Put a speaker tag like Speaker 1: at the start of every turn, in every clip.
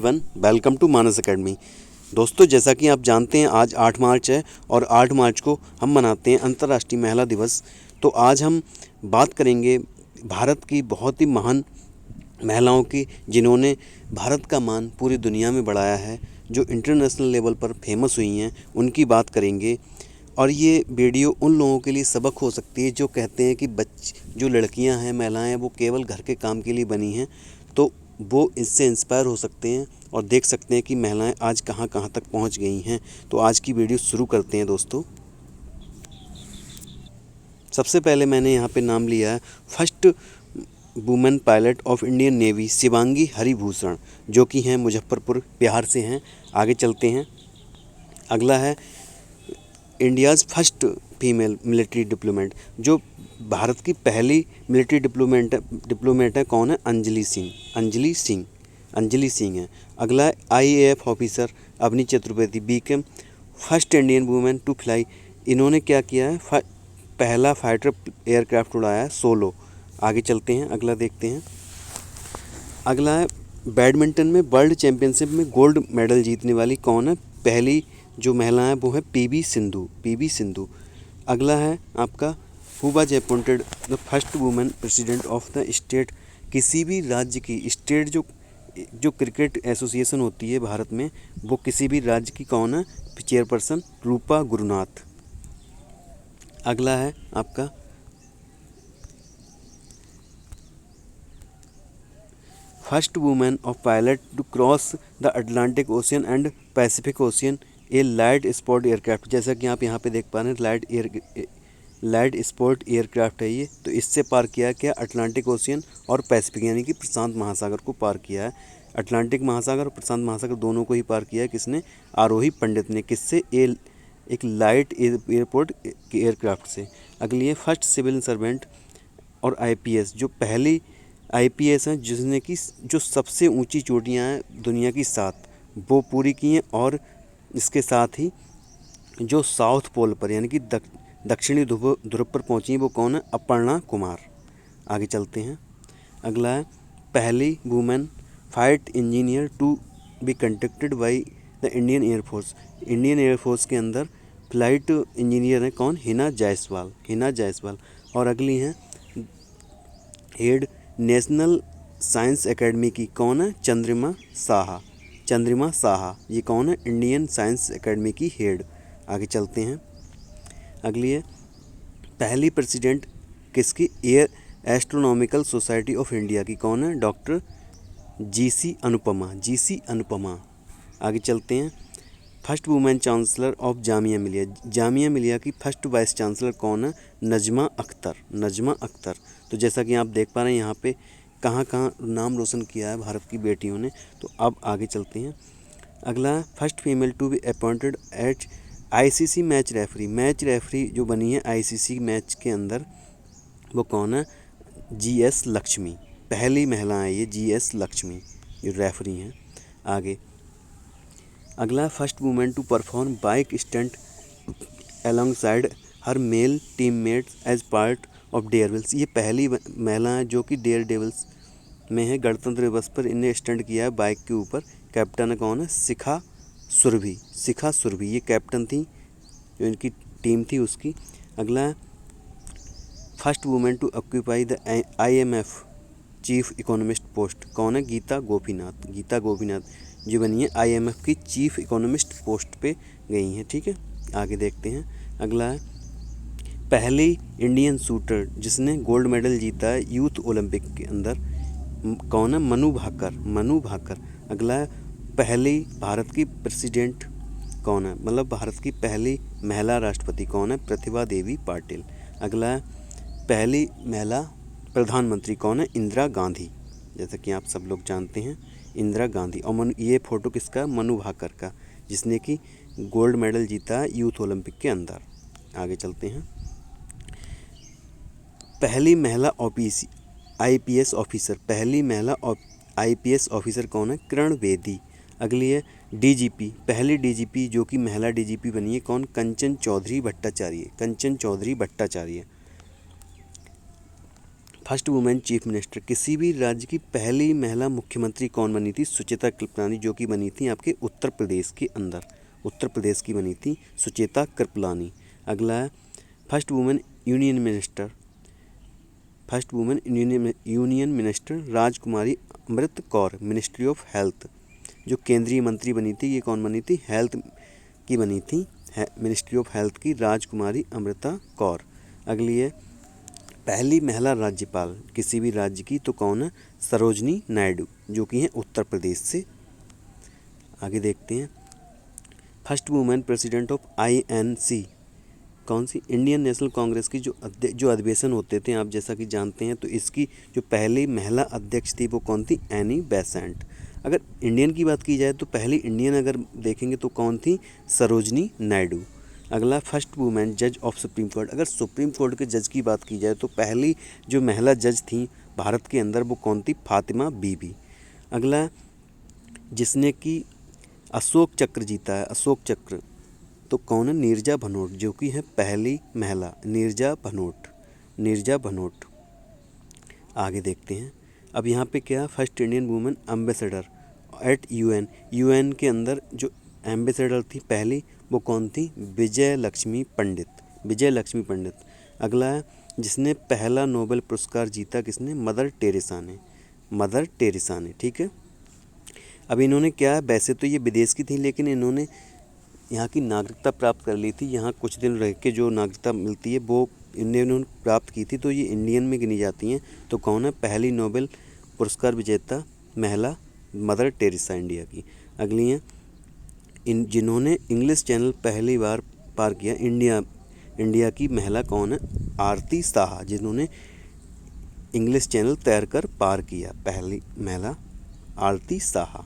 Speaker 1: One welcome to Manas academy. दोस्तों, जैसा कि आप जानते हैं आज 8 मार्च है और 8 मार्च को हम मनाते हैं अंतर्राष्ट्रीय महिला दिवस। तो आज हम बात करेंगे भारत की बहुत ही महान महिलाओं की, जिन्होंने भारत का मान पूरी दुनिया में बढ़ाया है, जो इंटरनेशनल लेवल पर फेमस हुई हैं, उनकी बात करेंगे। और ये वीडियो उन लोगों के लिए सबक हो सकती है जो कहते हैं कि जो लड़कियां हैं, महिलाएं हैं, वो केवल घर के काम के लिए बनी हैं। तो वो इससे इंस्पायर हो सकते हैं और देख सकते हैं कि महिलाएं आज कहां कहां तक पहुंच गई हैं। तो आज की वीडियो शुरू करते हैं दोस्तों। सबसे पहले मैंने यहाँ पे नाम लिया है first women pilot of Indian navy Shivangi Haribhushan, जो कि हैं मुजफ्फरपुर बिहार से हैं। आगे चलते हैं। अगला है India's first female military diplomat, जो भारत की पहली मिलिट्री डिप्लोमेट है। कौन है? अंजलि सिंह है। अगला है IAF officer Avani Chaturvedi, became first Indian women to fly. इन्होंने क्या किया है? पहला फाइटर एयरक्राफ्ट उड़ाया है सोलो। आगे चलते हैं, अगला देखते हैं। अगला है बैडमिंटन में वर्ल्ड चैंपियनशिप में गोल्ड मेडल जीतने वाली कौन है? पहली जो महिला है वो है पीवी सिंधु। अगला है आपका who was appointed the first women president of the state. किसी भी राज्य की स्टेट जो क्रिकेट एसोसिएशन होती है भारत में, वो किसी भी राज्य की कौन है? चेयरपर्सन रूपा गुरुनाथ। अगला है आपका first women of pilot to cross the Atlantic ocean and Pacific ocean a light sport aircraft. जैसा कि आप यहाँ पे देख पा रहे हैं, लाइट स्पोर्ट एयरक्राफ्ट है ये। तो इससे पार किया क्या? अटलांटिक ओशियन और पैसिफिक, यानी कि प्रशांत महासागर को पार किया है। अटलांटिक महासागर और प्रशांत महासागर दोनों को ही पार किया है। किसने? आरोही पंडित ने। किससे? एक लाइट एयरपोर्ट एयरक्राफ्ट से। अगली है फर्स्ट सिविल सर्वेंट और आईपीएस, जो पहली आईपीएस हैं जिसने कि जो सबसे ऊंची चोटियां हैं दुनिया की 7, वो पूरी की हैं। और इसके साथ ही जो साउथ पोल पर यानी कि दक्षिणी ध्रुव पर पहुंची हैं, वो कौन है? अपर्णा कुमार। आगे चलते हैं। अगला है पहली women fight engineer to be conducted by the Indian air force. Indian air force के अंदर फ्लाइट इंजीनियर है कौन? हिना जायसवाल। और अगली हैं हेड नेशनल साइंस एकेडमी की, कौन है? चंद्रिमा साहा। ये कौन है? इंडियन साइंस एकेडमी की हेड। आगे चलते हैं। अगली है पहली प्रेसिडेंट किसकी? Air astronomical society of India की, कौन है? Doctor GC Anupama. आगे चलते हैं। First women chancellor of Jamia Millia की फर्स्ट वाइस चांसलर कौन है? नजमा अख्तर। तो जैसा कि आप देख पा रहे हैं यहाँ पे कहाँ कहाँ नाम रोशन किया है भारत की बेटियों ने। तो अब आगे चलते हैं। अगला first female to be appointed at ICC match referee जो बनी है आईसीसी मैच के अंदर, वो कौन है? जीएस लक्ष्मी। पहली महिला है ये जीएस लक्ष्मी, जो रेफरी हैं। आगे अगला first women to perform bike stunt alongside her male teammates as part of Daredevils. ये पहली महिला है जो कि डेयरडेविल्स में है। गणतंत्र दिवस पर इन्हें स्टंट किया है बाइक के ऊपर। कैप्टन है कौन है? शिखा सुरभि ये कैप्टन थी, जो इनकी टीम थी उसकी। अगला है first women to occupy the IMF chief economist post, कौन है? गीता गोपीनाथ जो बनी है आईएमएफ की चीफ इकोनॉमिस्ट पोस्ट पे गई हैं। ठीक है, आगे देखते हैं। अगला है पहली इंडियन शूटर जिसने गोल्ड मेडल जीता है यूथ ओलंपिक के अंदर, कौन है? मनु भाकर। अगला है पहली भारत की प्रेसिडेंट कौन है? मतलब भारत की पहली महिला राष्ट्रपति कौन है? प्रतिभा देवी पाटिल। अगला है पहली महिला प्रधानमंत्री कौन है? इंदिरा गांधी। जैसा कि आप सब लोग जानते हैं, इंदिरा गांधी। और ये फोटो किसका? मनु भाकर का, जिसने कि गोल्ड मेडल जीता है यूथ ओलंपिक के अंदर। आगे चलते हैं। पहली महिला आईपीएस ऑफिसर कौन है? किरण बेदी। अगली है डीजीपी, पहली डीजीपी जो कि महिला डीजीपी बनी है कौन? Kanchan Chaudhary Bhattacharya. First women chief minister, किसी भी राज्य की पहली महिला मुख्यमंत्री कौन बनी थी? सुचेता कृपलानी, जो कि बनी थी आपके उत्तर प्रदेश के अंदर, उत्तर प्रदेश की बनी थी सुचेता कृपलानी। अगला है first women union minister, first women union minister Rajkumari Amrit Kaur, ministry of health. जो केंद्रीय मंत्री बनी थी ये कौन बनी थी? हेल्थ की बनी थी, मिनिस्ट्री ऑफ हेल्थ की राजकुमारी अमृता कौर। अगली है पहली महिला राज्यपाल किसी भी राज्य की, तो कौन है? सरोजनी नायडू, जो कि हैं उत्तर प्रदेश से। आगे देखते हैं first women president of INC, कौन सी? इंडियन नेशनल कांग्रेस की जो अधिवेशन होते थे आप जैसा कि जानते हैं, तो इसकी जो पहली महिला अध्यक्ष थी वो कौन थी? Annie Besant. अगर इंडियन की बात की जाए तो पहली इंडियन अगर देखेंगे तो कौन थी? सरोजनी नायडू। अगला फर्स्ट वुमेन जज ऑफ सुप्रीम कोर्ट, अगर सुप्रीम कोर्ट के जज की बात की जाए तो पहली जो महिला जज थी भारत के अंदर वो कौन थी? फातिमा बीबी। अगला जिसने कि अशोक चक्र जीता है, अशोक चक्र, तो कौन है? नीरजा भनोट, जो कि है पहली महिला, नीरजा भनोट, नीरजा भनोट। आगे देखते हैं अब यहाँ पे क्या? First Indian women ambassador eight UN के अंदर जो एम्बेसडर थी पहली वो कौन थी? विजय लक्ष्मी पंडित, विजय लक्ष्मी पंडित। अगला है जिसने पहला नोबेल पुरस्कार जीता, किसने? मदर टेरेसा ने, मदर टेरेसा ने। ठीक है, अब इन्होंने क्या है, वैसे तो ये विदेश की थी लेकिन इन्होंने यहाँ की नागरिकता प्राप्त कर ली थी। यहाँ कुछ दिन रह के जो नागरिकता मिलती है वो इन्होंने प्राप्त की थी, तो ये इंडियन में गिनी जाती हैं। तो कौन है? पहली नोबेल पुरस्कार विजेता महिला मदर टेरेसा इंडिया की। अगली हैं जिन्होंने इंग्लिश चैनल पहली बार पार किया, इंडिया की महिला कौन है? आरती साहा, जिन्होंने इंग्लिश चैनल तैरकर पार किया, पहली महिला आरती साहा।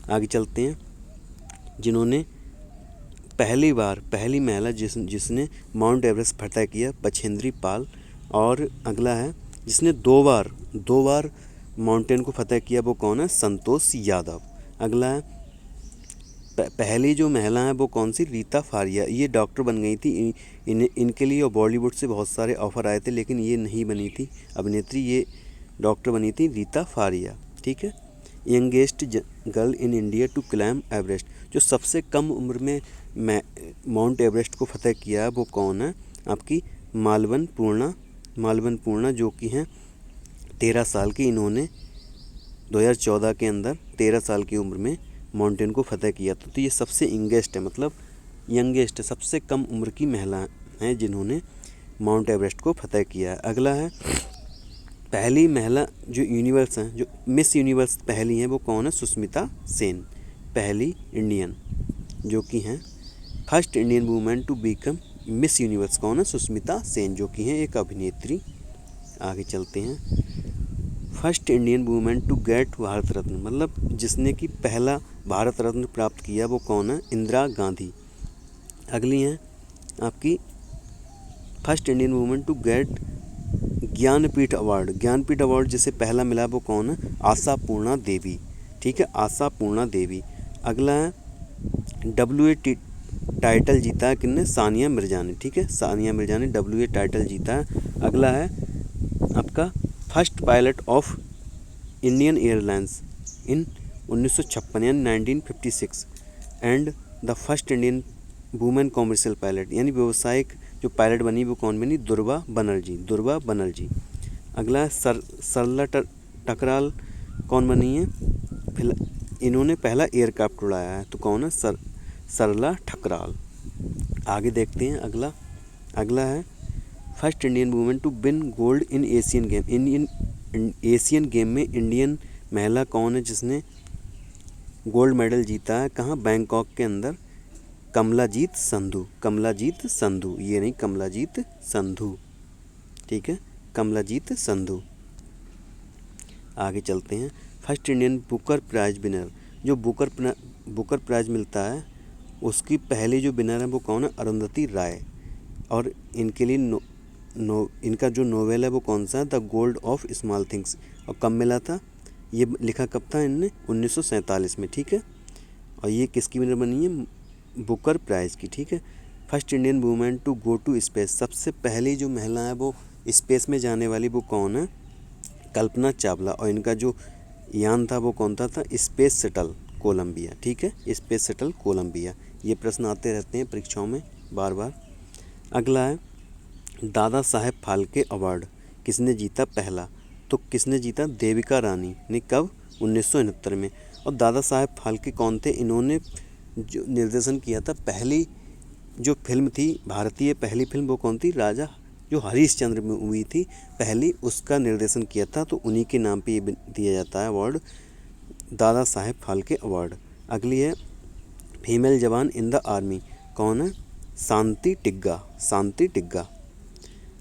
Speaker 1: आगे चलते हैं जिन्होंने पहली महिला जिसने माउंट एवरेस्ट फतह किया, बछेंद्री पाल। और अगला है जिसने दो बार माउंटेन को फतह किया, वो कौन है? संतोष यादव। अगला है पहली जो महिला है वो कौन सी? रीता फारिया, ये डॉक्टर बन गई थी। इनके लिए बॉलीवुड से बहुत सारे ऑफर आए थे लेकिन ये नहीं बनी थी अभिनेत्री, ये डॉक्टर बनी थी रीता फारिया। ठीक है, youngest girl in India to climb Everest, जो सबसे कम उम्र में माउंट एवरेस्ट को फतह किया है वो कौन है? आपकी मालवण पूर्णा, जो कि हैं 13 साल की। इन्होंने 2014 के अंदर 13 साल की उम्र में माउंटेन को फतह किया था। तो ये सबसे यंगेस्ट है, मतलब यंगेस्ट है, सबसे कम उम्र की महिला हैं जिन्होंने माउंट एवरेस्ट को फतह किया है। अगला है पहली महिला जो यूनिवर्स हैं, जो मिस यूनिवर्स पहली हैं वो कौन है? सुष्मिता सेन, पहली इंडियन, जो कि हैं first Indian women to become Miss Universe कौन है? सुष्मिता सेन, जो कि हैं एक अभिनेत्री। आगे चलते हैं first Indian women to get Bharat Ratna, मतलब जिसने कि पहला भारत रत्न प्राप्त किया वो कौन है? इंदिरा गांधी। अगली हैं आपकी first Indian women to get Jnanpith award जिसे पहला मिला वो कौन है? आशापूर्णा देवी। ठीक है, आशापूर्णा देवी। अगला है WA टाइटल जीता है किसने? सानिया मिर्जा ने। ठीक है, सानिया मिर्जा ने WA टाइटल जीता है। अगला है आपका first pilot of Indian Airlines in 1956 यानी 1956 and the first Indian women commercial pilot, यानी व्यावसायिक जो पायलट बनी वो कौन बनी? दुर्वा बनर्जी। अगला सरला टकराल कौन बनी है? इन्होंने पहला एयरक्राफ्ट उड़ाया है, तो कौन है? सरला ठकराल। आगे देखते हैं अगला है first Indian women to win gold in Asian game. Asian game में इंडियन महिला कौन है जिसने गोल्ड मेडल जीता है? कहाँ? बैंकॉक के अंदर कमलाजीत संधू, ये नहीं कमलाजीत संधू। ठीक है, कमलाजीत संधू। आगे चलते हैं first Indian Booker Prize winner, जो बुकर प्राइज मिलता है उसकी पहली जो विनर है वो कौन है? अरुंधति राय। और इनके लिए इनका जो नोवेल है वो कौन सा है? The gold of small things. और कब मिला था? ये लिखा कब था इनने? 1947 में। ठीक है, और ये किसकी विनर बनी है? बुकर प्राइज की। ठीक है, first Indian women to go to space, सबसे पहली जो महिला है वो स्पेस में जाने वाली वो कौन है? कल्पना चावला, और इनका जो यान था वो कौन था स्पेस शटल कोलंबिया। ठीक है, स्पेस शटल कोलंबिया। ये प्रश्न आते रहते हैं परीक्षाओं में बार बार। अगला है दादा साहेब फाल्के अवार्ड किसने जीता पहला? तो किसने जीता? देविका रानी ने। कब? 1969 में। और दादा साहेब फाल्के कौन थे? इन्होंने जो निर्देशन किया था पहली जो फिल्म थी भारतीय पहली फिल्म, वो कौन थी? राजा जो हरीशचंद्र में हुई थी पहली, उसका निर्देशन किया था। तो उन्हीं के नाम पे ये दिया जाता है अवार्ड, दादा साहेब फाल्के अवार्ड। अगली है फीमेल जवान इन द आर्मी, कौन है? शांति टिग्गा, शांति टिग्गा।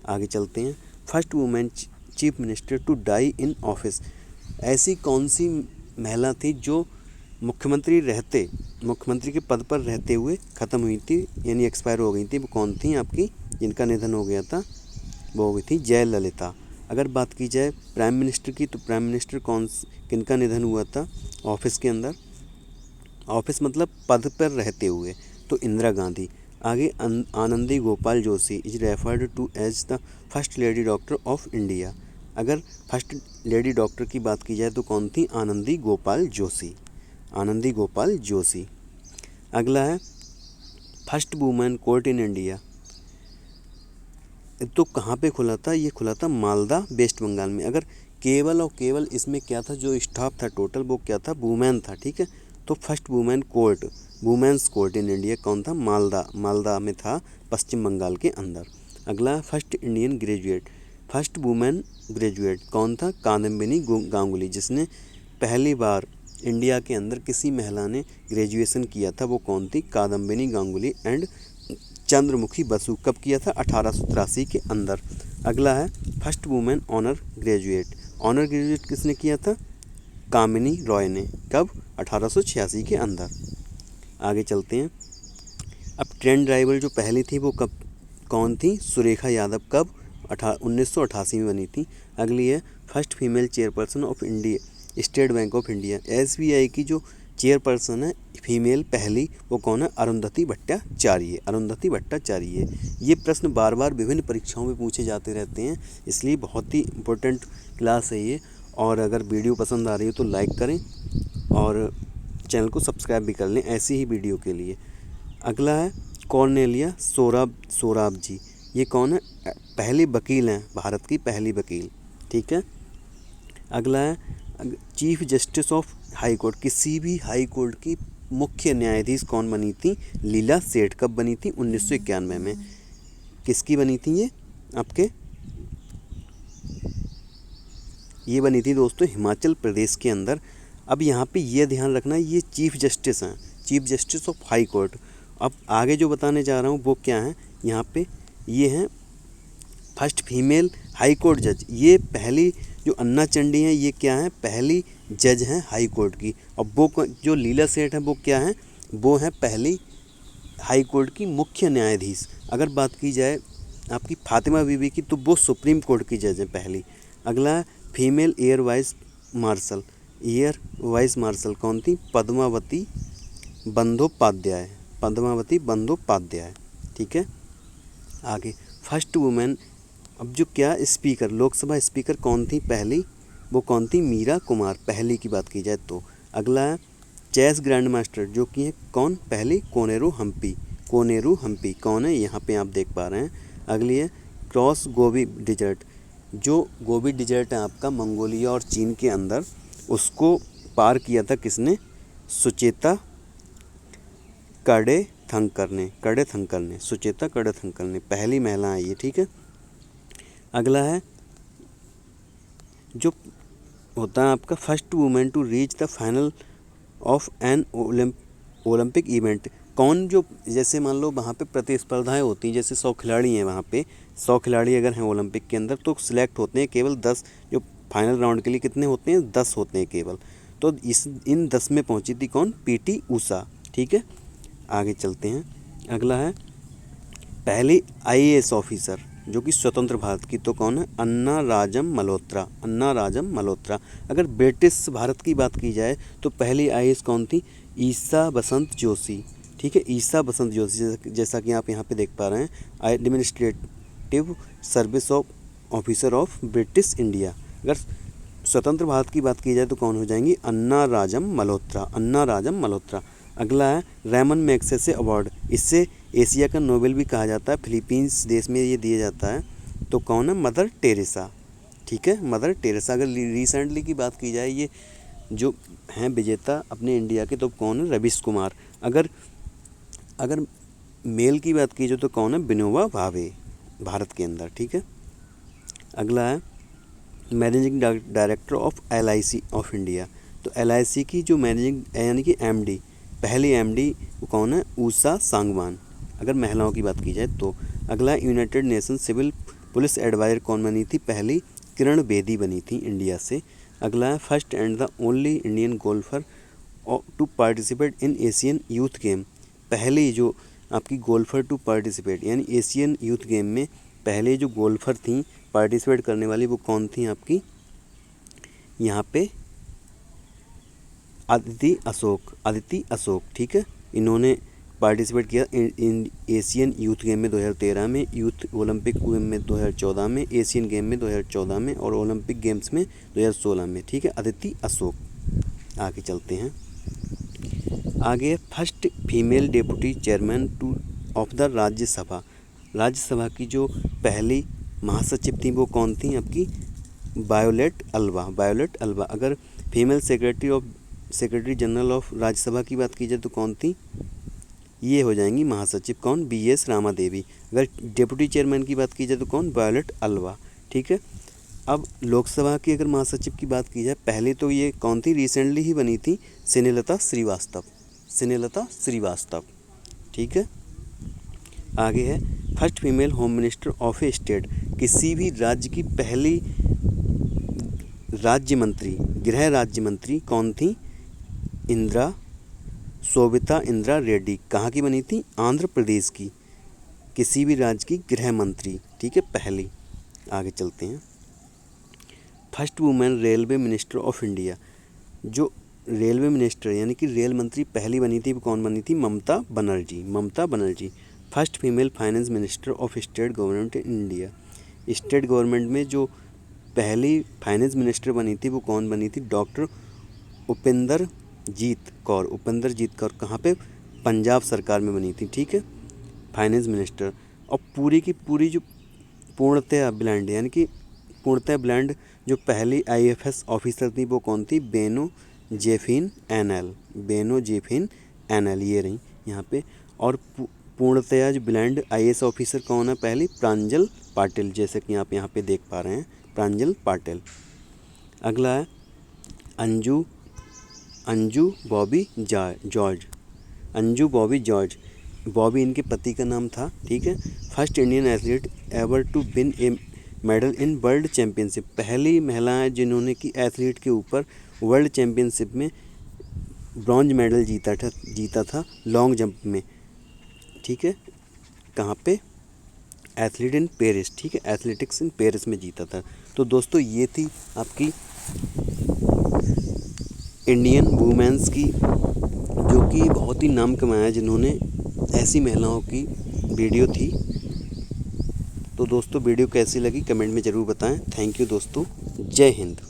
Speaker 1: आगे चलते हैं। First women chief minister to die in office, ऐसी कौन सी महिला थी जो मुख्यमंत्री के पद पर रहते हुए ख़त्म हुई थी, यानी एक्सपायर हो गई थी? वो कौन थी आपकी जिनका निधन हो गया था? वो हो गई थी जयललिता। अगर बात की जाए प्राइम मिनिस्टर की, तो प्राइम मिनिस्टर किनका निधन हुआ था ऑफिस के अंदर? ऑफिस मतलब पद पर रहते हुए, तो इंदिरा गांधी। आगे Anandi Gopal Joshi is referred to as the first lady doctor of India. अगर फर्स्ट लेडी डॉक्टर की बात की जाए तो कौन थी? आनंदी गोपाल जोशी, आनंदी गोपाल जोशी। अगला है first women court in India, तो कहाँ पे खुला था? ये खुला था मालदा वेस्ट बंगाल में। अगर केवल और केवल इसमें क्या था, जो स्टाफ था टोटल वो क्या था? वुमेन था। ठीक है, तो first women's court in India कौन था? मालदा में था, पश्चिम बंगाल के अंदर। अगला first Indian graduate, first women graduate कौन था? कादम्बिनी गांगुली, जिसने पहली बार इंडिया के अंदर किसी महिला ने ग्रेजुएशन किया था, वो कौन थी? कादम्बिनी गांगुली एंड चंद्रमुखी बसु। कब किया था? 1883 के अंदर। अगला है फर्स्ट वुमेन ऑनर ग्रेजुएट किसने किया था? कामिनी रॉय ने। कब? 1886 के अंदर। आगे चलते हैं। अब ट्रेन ड्राइवर जो पहली थी वो कौन थी? सुरेखा यादव। कब? 1988 में बनी थी। अगली है first female chairperson of India state bank of India, SBI की जो चेयरपर्सन है फीमेल पहली, वो कौन है? अरुंधति भट्टाचार्य। ये प्रश्न बार बार विभिन्न परीक्षाओं में पूछे जाते रहते हैं, इसलिए बहुत ही इम्पोर्टेंट क्लास है ये। और अगर वीडियो पसंद आ रही है तो लाइक करें और चैनल को सब्सक्राइब भी कर लें ऐसी ही वीडियो के लिए। अगला है कॉर्नेलिया सोराबजी, ये कौन है? पहली वकील हैं, भारत की पहली वकील। ठीक है। अगला है chief justice of high court, किसी भी हाई कोर्ट की मुख्य न्यायाधीश कौन बनी थी? लीला सेठ। कब बनी थी? 1991 में। किसकी बनी थी ये? आपके ये बनी थी दोस्तों हिमाचल प्रदेश के अंदर। अब यहाँ पे ये ध्यान रखना, ये चीफ जस्टिस हैं, chief justice of high court. अब आगे जो बताने जा रहा हूँ वो क्या है, यहाँ पे ये हैं फर्स्ट फीमेल हाई कोर्ट जज। ये पहली जो अन्ना चंडी हैं, ये क्या है? पहली जज हैं हाई कोर्ट की। अब वो जो लीला सेठ है वो क्या है? वो हैं पहली हाई कोर्ट की मुख्य न्यायाधीश। अगर बात की जाए आपकी फातिमा बीबी की, तो वो सुप्रीम कोर्ट की जज हैं पहली। अगला है फीमेल एयर वाइस मार्शल कौन थी? पद्मावती बंदोपाध्याय। ठीक है। आगे फर्स्ट वुमेन, अब जो क्या स्पीकर, लोकसभा स्पीकर कौन थी पहली? वो कौन थी? मीरा कुमार, पहली की बात की जाए तो। अगला है चेस ग्रैंड मास्टर, जो कि है कौन? पहली कोनेरू हम्पी कौन है? यहाँ पे आप देख पा रहे हैं। अगली है क्रॉस गोबी डिजर्ट, जो गोबी डिजर्ट है आपका मंगोलिया और चीन के अंदर, उसको पार किया था किसने? सुचेता कड़े-थंकर ने, पहली महिला है ये। ठीक है। अगला है जो होता है आपका first women to reach the final of an Olympic event, कौन? जो जैसे मान लो वहाँ पे प्रतिस्पर्धाएं होती हैं, जैसे 100 खिलाड़ी हैं वहाँ पे, 100 खिलाड़ी अगर हैं ओलंपिक के अंदर, तो सिलेक्ट होते हैं केवल 10। जो फाइनल राउंड के लिए कितने होते हैं? 10 होते हैं केवल। तो इन 10 में पहुँची थी कौन? PT ऊषा। ठीक है। आगे चलते हैं। अगला है पहली IAS ऑफिसर जो कि स्वतंत्र भारत की, तो कौन है? अन्ना राजम मल्होत्रा। अगर ब्रिटिश भारत की बात की जाए तो पहली IAS कौन थी? ईसा बसंत जोशी। ठीक है, ईसा बसंत जोशी, जैसा कि आप यहाँ पे देख पा रहे हैं, administrative service officer of British India. अगर स्वतंत्र भारत की बात की जाए तो कौन हो जाएंगी, अन्ना राजम मल्होत्रा, अन्ना राजम मल्होत्रा। अगला है रेमन मैग्सेसे अवार्ड, इससे एशिया का नोबेल भी कहा जाता है, फिलीपींस देश में ये दिया जाता है। तो कौन है, मदर टेरेसा, ठीक है, मदर टेरेसा। अगर रिसेंटली की बात की जाए ये जो हैं विजेता अपने इंडिया के, तो कौन है, रवीश कुमार। अगर अगर मेल की बात की जाए तो कौन है, विनोबा भावे, भारत के अंदर, ठीक है। अगला है managing director of LIC of India. तो LIC की जो मैनेजिंग यानी कि MD, पहली MD वो कौन है, ऊषा सांगवान, अगर महिलाओं की बात की जाए तो। अगला है United Nation civil police advisor कौन बनी थी, पहली किरण बेदी बनी थी इंडिया से। अगला है first and the only Indian golfer to participate in Asian Youth game, पहली जो आपकी गोल्फर टू पार्टिसिपेट यानी एशियन यूथ गेम में पहले जो गोल्फर थी पार्टिसिपेट करने वाली वो कौन थी आपकी, यहाँ पे अदिति अशोक, ठीक है। इन्होंने पार्टिसिपेट किया इन एशियन यूथ गेम में 2013 में, यूथ ओलंपिक गेम में 2014 में, एशियन गेम में 2014 में और ओलंपिक गेम्स में 2016 में, ठीक है, अदिति अशोक। आगे चलते हैं, आगे first female deputy chairman two of the Rajya Sabha, Rajya Sabha की जो पहली महासचिव थी वो कौन थी आपकी, वायोलेट अल्वा। अगर female secretary general of Rajya Sabha की बात की जाए तो कौन थी, ये हो जाएंगी महासचिव कौन, BS रामा देवी। अगर डेप्यूटी चेयरमैन की बात की जाए तो कौन, वायोलेट अल्वा, ठीक है। अब लोकसभा की अगर महासचिव की बात की जाए, पहले तो ये कौन थी, रिसेंटली ही बनी थी, स्नेहलता श्रीवास्तव, ठीक है। आगे है first female home minister of A state, किसी भी राज्य की पहली गृह राज्य मंत्री कौन थी, शोभिता इंदिरा रेड्डी। कहाँ की बनी थी, आंध्र प्रदेश की, किसी भी राज्य की गृह मंत्री, ठीक है, पहली। आगे चलते हैं, first women railway minister of India, जो रेलवे मिनिस्टर यानी कि रेल मंत्री पहली बनी थी वो कौन बनी थी, Mamata Banerjee. First female finance minister of state government in India, state government में जो पहली फाइनेंस मिनिस्टर बनी थी वो कौन बनी थी, डॉक्टर उपेंद्रजीत कौर। कहाँ पे, पंजाब सरकार में बनी थी, ठीक है, फाइनेंस मिनिस्टर। और पूरी की पूरी जो पूर्णतः ब्लाइंड यानी कि पूर्णतः ब्लाइंड जो पहली IFS ऑफिसर थी वो कौन थी, बेनो जेफिन एनएल, ये रही यहाँ पे। और पूर्णतया जो ब्लाइंड IAS ऑफिसर कौन है, पहली प्रांजल पाटिल, जैसे कि आप यहाँ पे देख पा रहे हैं, प्रांजल पाटिल। अगला है अंजू बॉबी जॉर्ज, बॉबी इनके पति का नाम था, ठीक है। First Indian athlete ever to win a medal in world championship, पहली महिला है जिन्होंने कि एथलीट के ऊपर वर्ल्ड चैम्पियनशिप में ब्रॉन्ज मेडल जीता था लॉन्ग जंप में, ठीक है। कहाँ पे, एथलीट इन पेरिस, ठीक है, एथलेटिक्स इन पेरिस में जीता था। तो दोस्तों ये थी आपकी इंडियन वुमेन्स की, जो कि बहुत ही नाम कमाया जिन्होंने, ऐसी महिलाओं की वीडियो थी। तो दोस्तों वीडियो कैसी लगी कमेंट में ज़रूर बताएं। थैंक यू दोस्तों, जय हिंद।